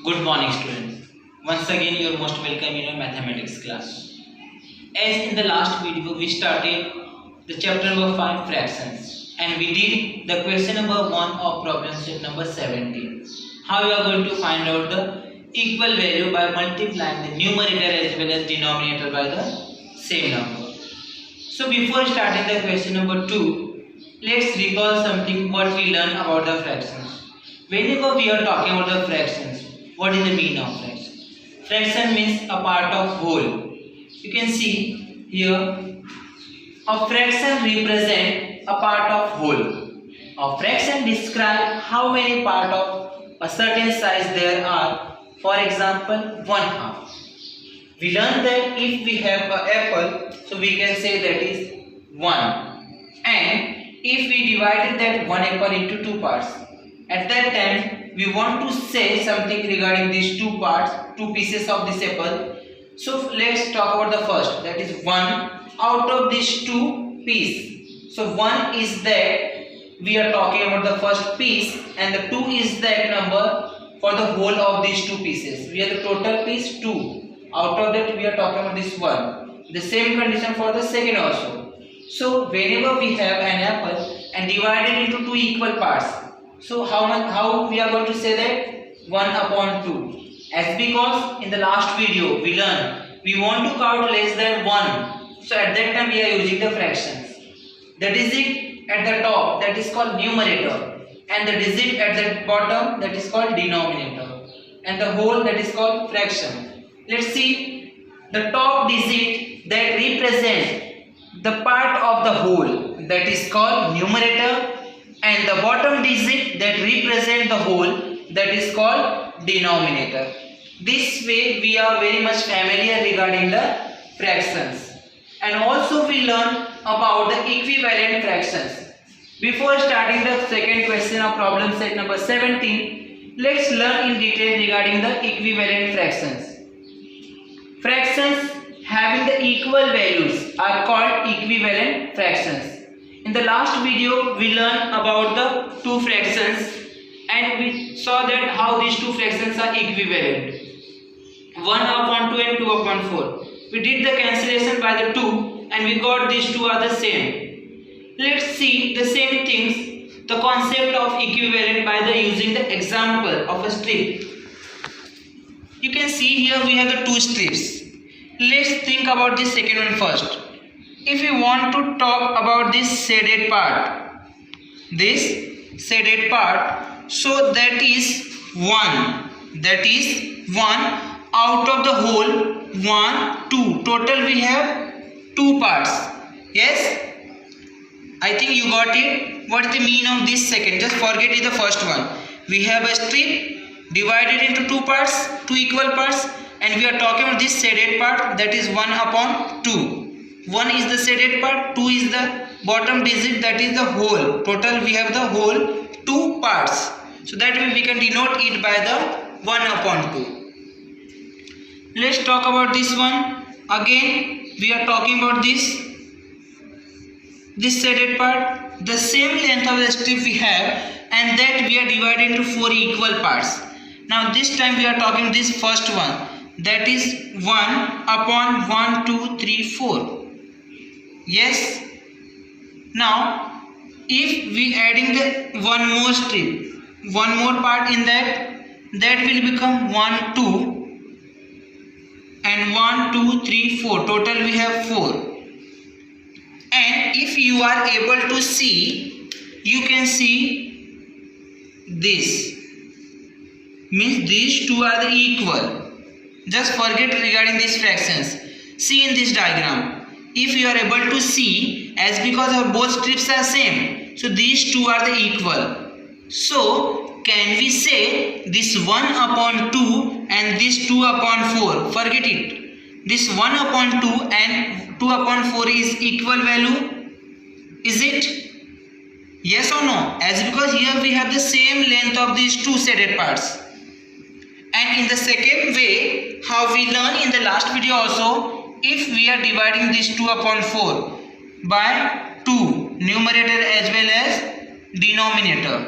Good morning, students. Once again, you are most welcome in your mathematics class. As in the last video, we started the chapter number 5 fractions, and we did the question number 1 of problem set number 17. How you are going to find out the equal value by multiplying the numerator as well as denominator by the same number. So before starting the question number 2, let's recall something what we learned about the fractions. Whenever we are talking about the fractions, what is the meaning of fraction? Fraction means a part of whole. You can see here, a fraction represent a part of whole. A fraction describe how many part of a certain size there are. For example, 1/2. We learned that if we have an apple, so we can say that is 1. And if we divided that 1 apple into 2 parts, at that time we want to say something regarding these 2 parts, 2 pieces of this apple. So let's talk about the first, that is 1 out of these 2 pieces. So 1 is that we are talking about the first piece, and the 2 is that number for the whole of these 2 pieces. We have the total piece 2. Out of that we are talking about this 1. The same condition for the second also. So whenever we have an apple and divided into 2 equal parts, so how we are going to say that 1/2? As because in the last video we learned we want to count less than 1. So at that time we are using the fractions. The digit at the top, that is called numerator, and the digit at the bottom, that is called denominator, and the whole, that is called fraction. Let's see the top digit that represents the part of the whole, that is called numerator, and the bottom digit that represent the whole, that is called denominator. This way we are very much familiar regarding the fractions. And also we learn about the equivalent fractions. Before starting the second question of problem set number 17, let's learn in detail regarding the equivalent fractions. Fractions having the equal values are called equivalent fractions. In the last video we learned about the 2 fractions, and we saw that how these 2 fractions are equivalent, 1/2 and 2/4. We did the cancellation by the 2 and we got these 2 are the same. Let's see the same things, the concept of equivalent by the using the example of a strip. You can see here we have the 2 strips. Let's think about this second one first. If we want to talk about this shaded part, so that is 1 out of the whole 1, 2. Total we have 2 parts. Yes, I think you got it. What is the meaning of this second? Just forget it, the first one. We have a strip divided into 2 parts, 2 equal parts, and we are talking about this shaded part, that is 1/2. 1 is the shaded part, 2 is the bottom digit, that is the whole. Total we have the whole 2 parts. So that way we can denote it by the 1/2. Let's talk about this one. Again we are talking about this shaded part, the same length of the strip we have, and that we are divided into 4 equal parts. Now this time we are talking this first one, that is 1/1, 2, 3, 4. Yes. Now if we adding the one more strip, one more part in that will become 1, 2, and 1, 2, 3, 4. Total we have 4. And if you are able to see, you can see this means these 2 are the equal. Just forget regarding these fractions. See in this diagram, if you are able to see, as because our both strips are same, so these 2 are the equal. So can we say this 1/2 and this 2/4? Forget it. This 1/2 and 2/4 is equal value. Is it? Yes or no? As because here we have the same length of these 2 shaded parts. And in the second way, how we learned in the last video also, if we are dividing this 2/4 by 2, numerator as well as denominator,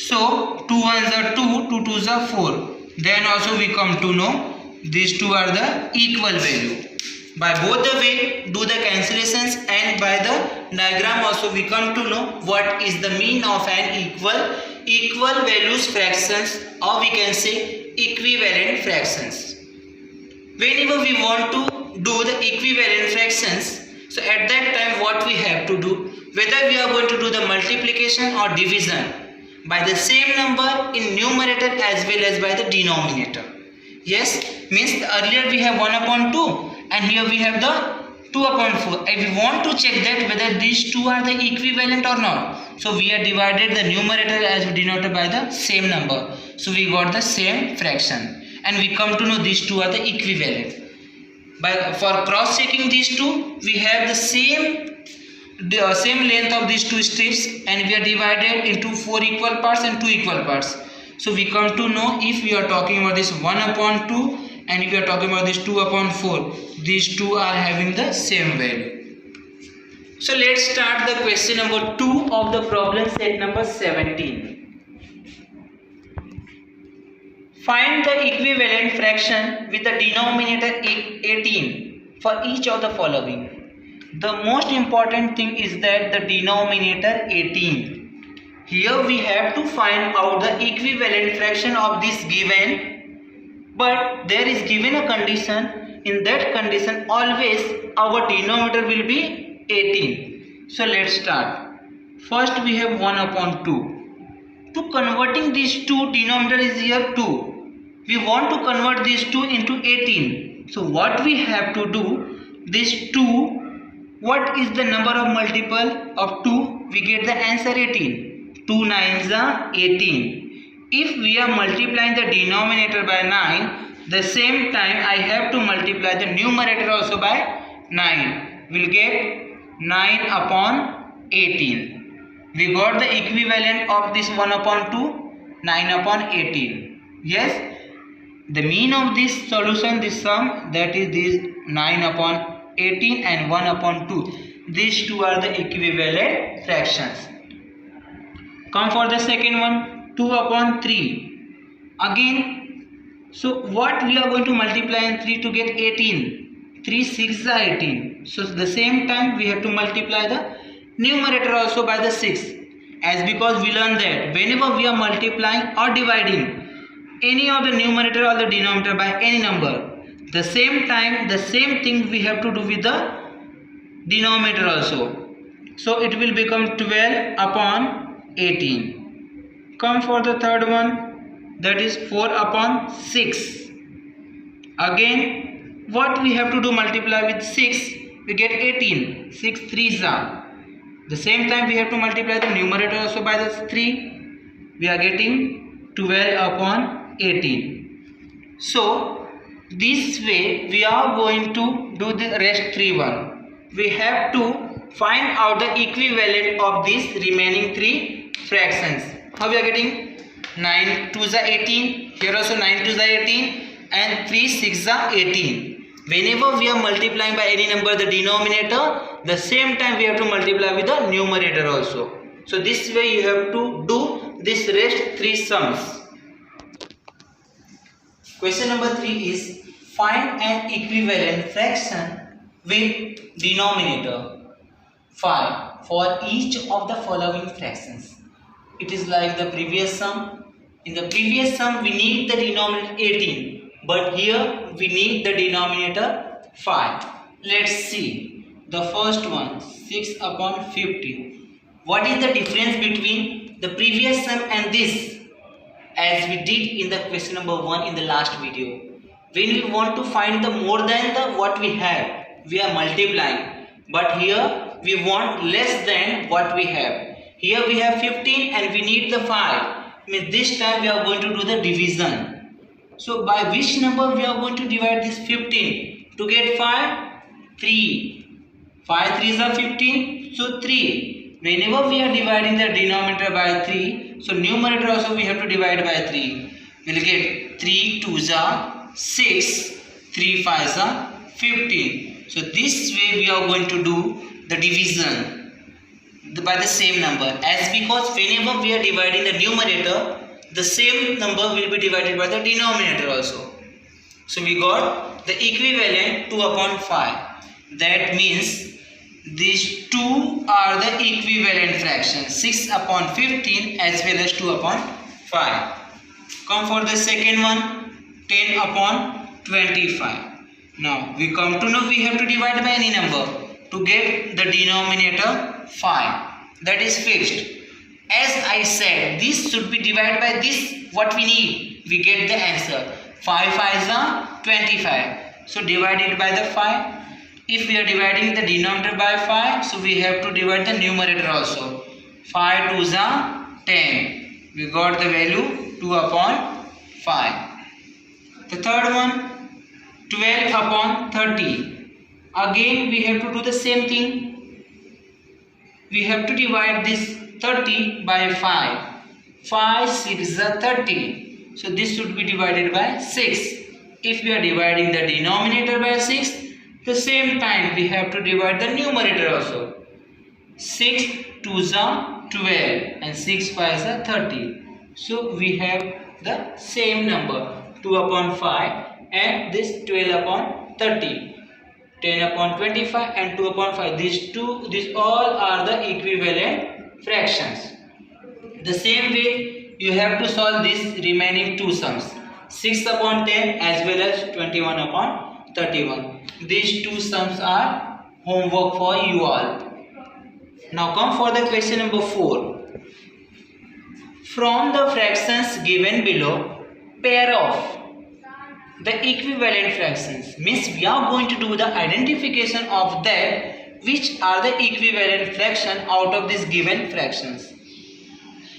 So 2 ones are 2, 2 twos are 4. Then also we come to know these two are the equal value. By both the way do the cancellations, and by the diagram also we come to know what is the mean of an equal values fractions, or we can say equivalent fractions. Whenever we want to do the equivalent fractions, so at that time what we have to do, whether we are going to do the multiplication or division by the same number in numerator as well as by the denominator. Yes, means earlier we have 1 upon 2 and here we have the 2 upon 4. If we want to check that whether these two are the equivalent or not, so we have divided the numerator as denominator by the same number. So we got the same fraction and we come to know these two are the equivalent. For cross checking these two, we have the same length of these two strips and we are divided into 4 equal parts and 2 equal parts. So we come to know if we are talking about this 1 upon 2 and if we are talking about this 2 upon 4, these two are having the same value. So let's start the question number 2 of the problem set number 17. Find the equivalent fraction with the denominator 18 for each of the following. The most important thing is that the denominator 18. Here we have to find out the equivalent fraction of this given, but there is given a condition. In that condition always our denominator will be 18. So let's start. First we have 1 upon 2. To converting these two, denominator is here 2. We want to convert these two into 18. So what we have to do, this 2, what is the number of multiple of 2? We get the answer 18. 2 nines are 18. If we are multiplying the denominator by 9, the same time I have to multiply the numerator also by 9. We'll get 9 upon 18. We got the equivalent of this 1 upon 2, 9 upon 18. Yes, the mean of this solution, this sum, that is this 9 upon 18 and 1 upon 2. These two are the equivalent fractions. Come for the second one, 2 upon 3. Again, so what we are going to multiply in 3 to get 18? 3 6 are 18. So the same time we have to multiply the numerator also by the 6. As because we learned that whenever we are multiplying or dividing any of the numerator or the denominator by any number, the same time the same thing we have to do with the denominator also. So it will become 12 upon 18. Come for the third one, that is 4 upon 6. Again what we have to do, multiply with 6, we get 18. 6 3s are. The same time we have to multiply the numerator also by the 3. We are getting 12 upon 18. So this way we are going to do the rest 3 one. We have to find out the equivalent of these remaining 3 fractions. How we are getting? 9 2s are 18. Here also 9 2s are 18 and 3 6 are 18. Whenever we are multiplying by any number the denominator, the same time we have to multiply with the numerator also. So this way you have to do this rest 3 sums. Question number 3 is find an equivalent fraction with denominator 5 for each of the following fractions. It is like the previous sum. In the previous sum we need the denominator 18, but here we need the denominator 5. Let's see. The first one, 6 upon 50. What is the difference between the previous sum and this? As we did in the question number 1 in the last video. When we want to find the more than the what we have, we are multiplying. But here we want less than what we have. Here we have 15 and we need the 5. Means this time we are going to do the division. So by which number we are going to divide this 15? To get 5? 3. 5 3s are 15. So 3. Whenever we are dividing the denominator by 3, so numerator also we have to divide by 3. We will get 3 2s are 6. 3 5s are 15. So this way we are going to do the division. by the same number, as because whenever we are dividing the numerator, the same number will be divided by the denominator also. So we got the equivalent 2 upon 5. That means these two are the equivalent fractions, 6 upon 15 as well as 2 upon 5. Come for the second one, 10 upon 25. Now we come to know we have to divide by any number to get the denominator 5. That is fixed. As I said, this should be divided by this, what we need, we get the answer. 5 5s are 25. So divide it by the 5. If we are dividing the denominator by 5, so we have to divide the numerator also. 5 2s are 10. We got the value 2 upon 5. The third one, 12 upon 30. Again we have to do the same thing. We have to divide this 30 by 5. 5 6 are 30. So this should be divided by 6. If we are dividing the denominator by 6, the same time we have to divide the numerator also. 6 2s are 12 and 6 5s are 30. So we have the same number, 2 upon 5 and this 12 upon 30. 10 upon 25 and 2 upon 5. These all are the equivalent fractions. The same way you have to solve these remaining two sums, 6 upon 10 as well as 21 upon 31. These two sums are homework for you all. Now come for the question number 4. From the fractions given below, pair off the equivalent fractions. Means we are going to do the identification of that which are the equivalent fraction out of these given fractions.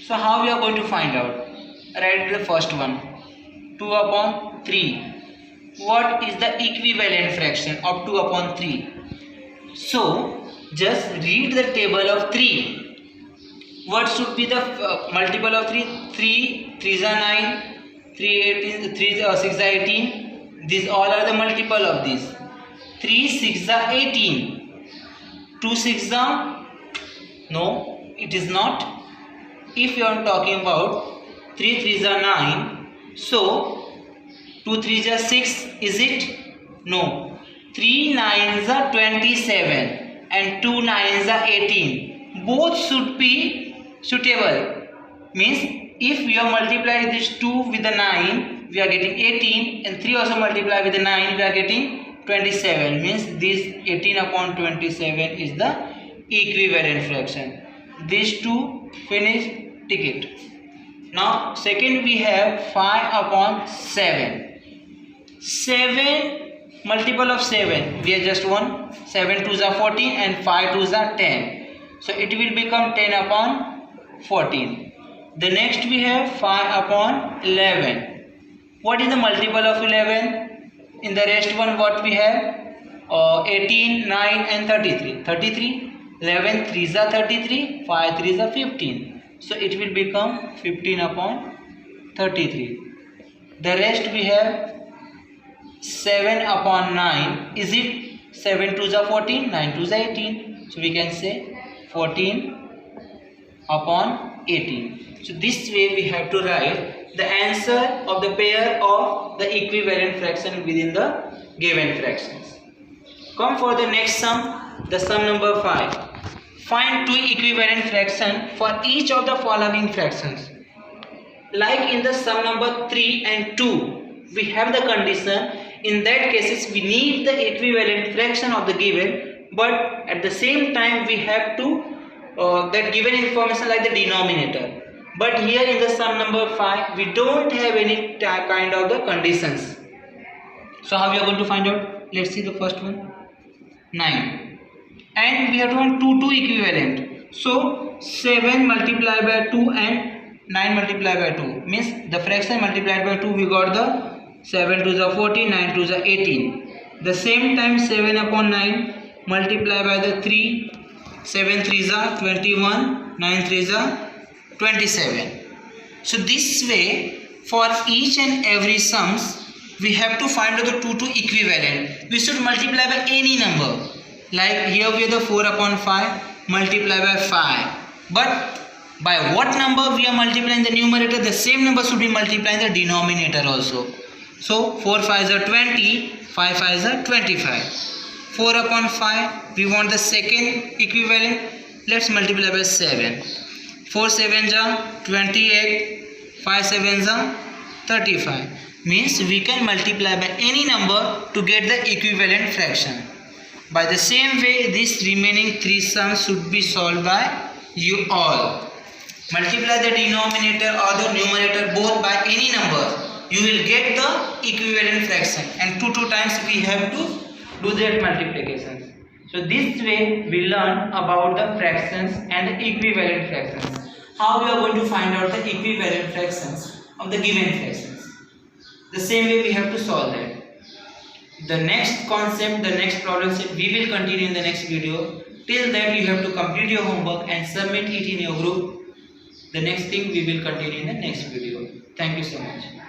So how we are going to find out? Write the first one, 2 upon 3. What is the equivalent fraction of 2 upon 3? So just read the table of 3. What should be the multiple of 3? 3 3s are 9, 3 18, 3 6 are 18. These all are the multiple of these. 3 6 are 18. 2 6 are, no, it is not. If you are talking about 3 3s are 9, so 2 3s are 6, is it? No. 3 9s are 27 and 2 9s are 18. Both should be suitable. Means if we are multiplying this 2 with the 9, we are getting 18, and 3 also multiply with the 9, we are getting 27. Means this 18 upon 27 is the equivalent fraction. These two finish. Ticket. Now second we have 5 upon 7. 7 multiple of 7, we have just one. 7 2s are 14 and 5 2s are 10. So it will become 10 upon 14. The next we have 5 upon 11. What is the multiple of 11? In the rest one what we have? 18, 9 and 33. 33. 11 3s are 33. 5 3s are 15. So it will become 15 upon 33. The rest we have 7 upon 9. Is it 7 2s are 14, 9 2s are 18. So we can say 14 upon 18. So this way we have to write the answer of the pair of the equivalent fraction within the given fractions. Come for the next sum, the sum number 5. Find two equivalent fractions for each of the following fractions. Like in the sum number 3 and 2, we have the condition. In that cases, we need the equivalent fraction of the given, but at the same time we have to that given information like the denominator. But here in the sum number 5, we don't have any kind of the conditions. So how we are going to find out? Let's see the first one, 9. And we have to find 2 equivalent. So 7 multiplied by 2 and 9 multiplied by 2 means the fraction multiplied by 2, we got the 7 2s are 14, 9 2s are 18. The same time 7 upon 9 multiplied by the 3, 7 3s are 21, 9 3s are 27. So this way for each and every sums we have to find out the 2 equivalent. We should multiply by any number. Like here we have the 4 upon 5, multiply by 5. But by what number we are multiplying the numerator? The same number should be multiplied in the denominator also. So 4 5s are 20, 5 5s are 25. 4 upon 5, we want the second equivalent. Let's multiply by 7. 4 7s are 28, 5 7s are 35. Means we can multiply by any number to get the equivalent fraction. By the same way, this remaining 3 sums should be solved by you all. Multiply the denominator or the numerator both by any number. You will get the equivalent fraction, and 2 times we have to do that multiplication. So this way we learn about the fractions and the equivalent fractions. How we are going to find out the equivalent fractions of the given fractions. The same way we have to solve that. The next concept, the next problem set we will continue in the next video. Till that you have to complete your homework and submit it in your group. The next thing we will continue in the next video. Thank you so much.